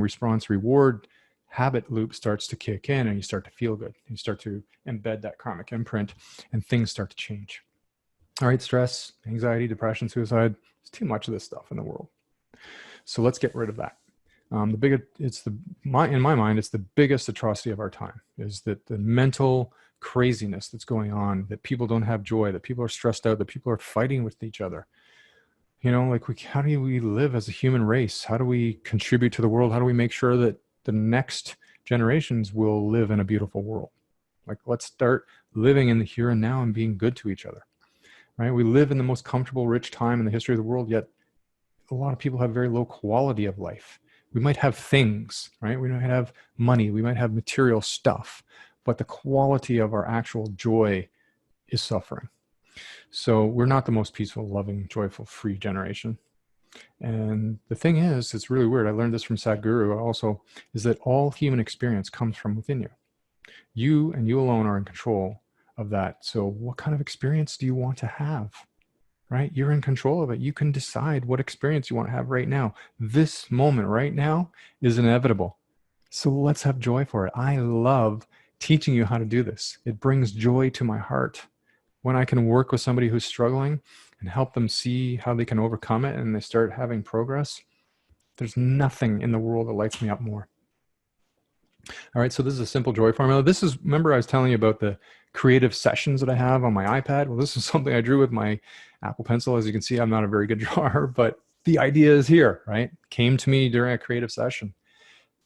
response reward habit loop starts to kick in, and you start to feel good. You start to embed that karmic imprint, and things start to change. All right, stress, anxiety, depression, suicide, there's too much of this stuff in the world. So let's get rid of that. In my mind, it's the biggest atrocity of our time, is that the mental craziness that's going on, that people don't have joy, that people are stressed out, that people are fighting with each other. You know, like, how do we live as a human race? How do we contribute to the world? How do we make sure that the next generations will live in a beautiful world? Like, let's start living in the here and now and being good to each other, right? We live in the most comfortable, rich time in the history of the world, yet a lot of people have very low quality of life. We might have things, right? We might have money, we might have material stuff, but the quality of our actual joy is suffering. So we're not the most peaceful, loving, joyful, free generation. And the thing is, it's really weird. I learned this from Sadhguru also, is that all human experience comes from within you. You and you alone are in control of that. So what kind of experience do you want to have? Right? You're in control of it. You can decide what experience you want to have right now. This moment right now is inevitable. So let's have joy for it. I love teaching you how to do this. It brings joy to my heart. When I can work with somebody who's struggling and help them see how they can overcome it, and they start having progress, there's nothing in the world that lights me up more. All right, so this is a simple joy formula. This is, remember I was telling you about the creative sessions that I have on my iPad? Well, this is something I drew with my Apple Pencil. As you can see, I'm not a very good drawer, but the idea is here, right? Came to me during a creative session.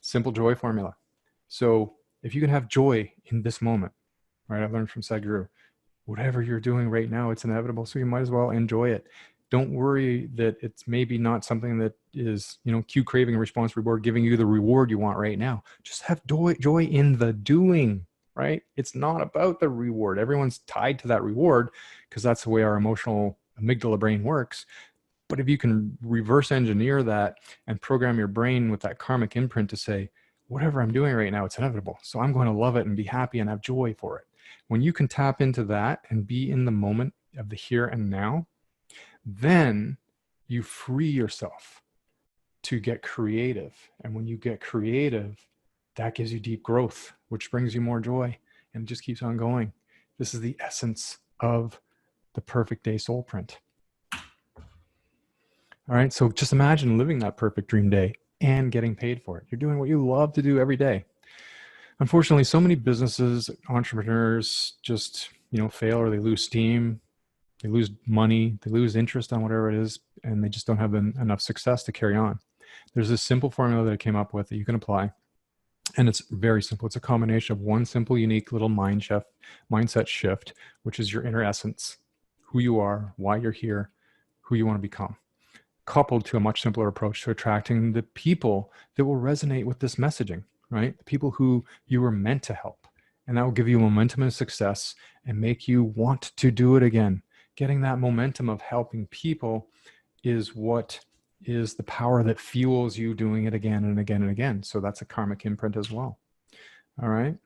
Simple joy formula. So if you can have joy in this moment, right? I learned from Sadhguru, whatever you're doing right now, it's inevitable. So you might as well enjoy it. Don't worry that it's maybe not something that is, you know, cue, craving, response, reward, giving you the reward you want right now. Just have joy in the doing, right? It's not about the reward. Everyone's tied to that reward because that's the way our emotional amygdala brain works. But if you can reverse engineer that and program your brain with that karmic imprint to say, whatever I'm doing right now, it's inevitable. So I'm going to love it and be happy and have joy for it. When you can tap into that and be in the moment of the here and now, then you free yourself to get creative. And when you get creative, that gives you deep growth, which brings you more joy, and it just keeps on going. This is the essence of the perfect day soul print. All right, so just imagine living that perfect dream day and getting paid for it. You're doing what you love to do every day. Unfortunately, so many businesses, entrepreneurs just, you know, fail, or they lose steam. They lose money, they lose interest on whatever it is, and they just don't have enough success to carry on. There's this simple formula that I came up with that you can apply, and it's very simple. It's a combination of one simple, unique little mindset shift, which is your inner essence, who you are, why you're here, who you want to become, coupled to a much simpler approach to attracting the people that will resonate with this messaging, right? The people who you were meant to help. And that will give you momentum and success and make you want to do it again. Getting that momentum of helping people is what is the power that fuels you doing it again and again and again. So that's a karmic imprint as well. All right.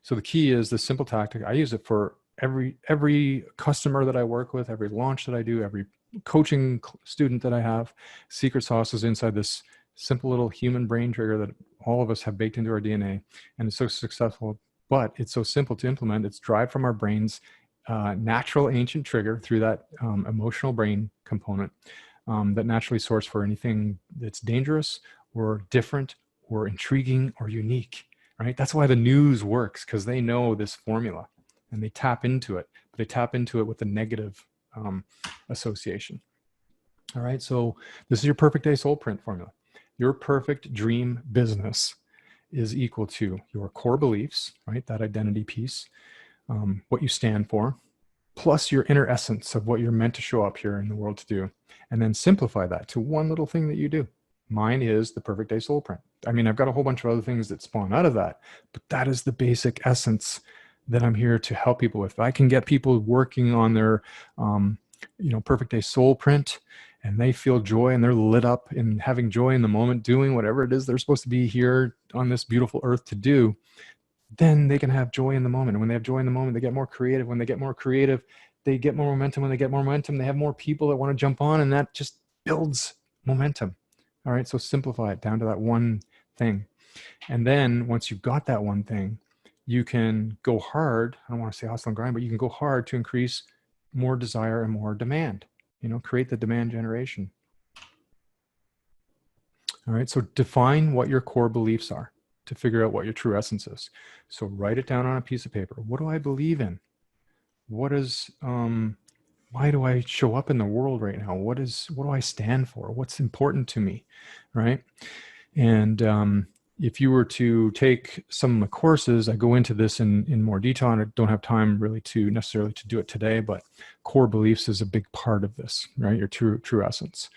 So the key is the simple tactic. I use it for every customer that I work with, every launch that I do, every coaching student that I have. Secret sauce is inside this simple little human brain trigger that all of us have baked into our DNA. And it's so successful, but it's so simple to implement. It's derived from our brains. Natural ancient trigger through that emotional brain component that naturally sorts for anything that's dangerous or different or intriguing or unique, right? That's why the news works, because they know this formula and they tap into it, but they tap into it with a negative association. All right, so this is your perfect day soul print formula. Your perfect dream business is equal to your core beliefs, right? That identity piece. What you stand for, plus your inner essence of what you're meant to show up here in the world to do, and then simplify that to one little thing that you do. Mine is the perfect day soul print. I mean, I've got a whole bunch of other things that spawn out of that, but that is the basic essence that I'm here to help people with. If I can get people working on their, perfect day soul print, and they feel joy and they're lit up and having joy in the moment, doing whatever it is they're supposed to be here on this beautiful earth to do, then they can have joy in the moment. And when they have joy in the moment, they get more creative. When they get more creative, they get more momentum. When they get more momentum, they have more people that want to jump on, and that just builds momentum. All right, so simplify it down to that one thing. And then once you've got that one thing, you can go hard. I don't want to say hustle and grind, but you can go hard to increase more desire and more demand, create the demand generation. All right. So define what your core beliefs are to figure out what your true essence is. So write it down on a piece of paper. What do I believe in? What is, why do I show up in the world right now? What do I stand for? What's important to me? Right. And if you were to take some of the courses, I go into this in more detail, and I don't have time really to necessarily to do it today, but core beliefs is a big part of this, right? Your true essence.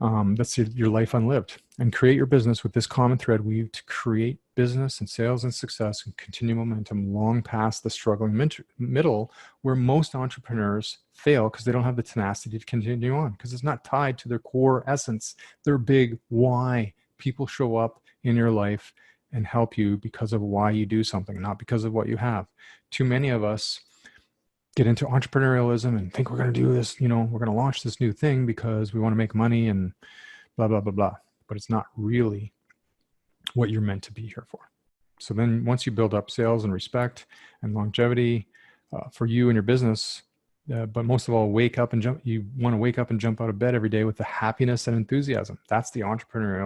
That's your life unlived. And create your business with this common thread weave to create business and sales and success and continue momentum long past the struggling middle, where most entrepreneurs fail because they don't have the tenacity to continue on, because it's not tied to their core essence, their big why. People show up in your life and help you because of why you do something, not because of what you have. Too many of us get into entrepreneurialism and think we're going to do this, we're going to launch this new thing because we want to make money and blah, blah, blah, blah. But it's not really what you're meant to be here for. So then once you build up sales and respect and longevity for you and your business, but most of all, you want to wake up and jump out of bed every day with the happiness and enthusiasm. That's the entrepreneurial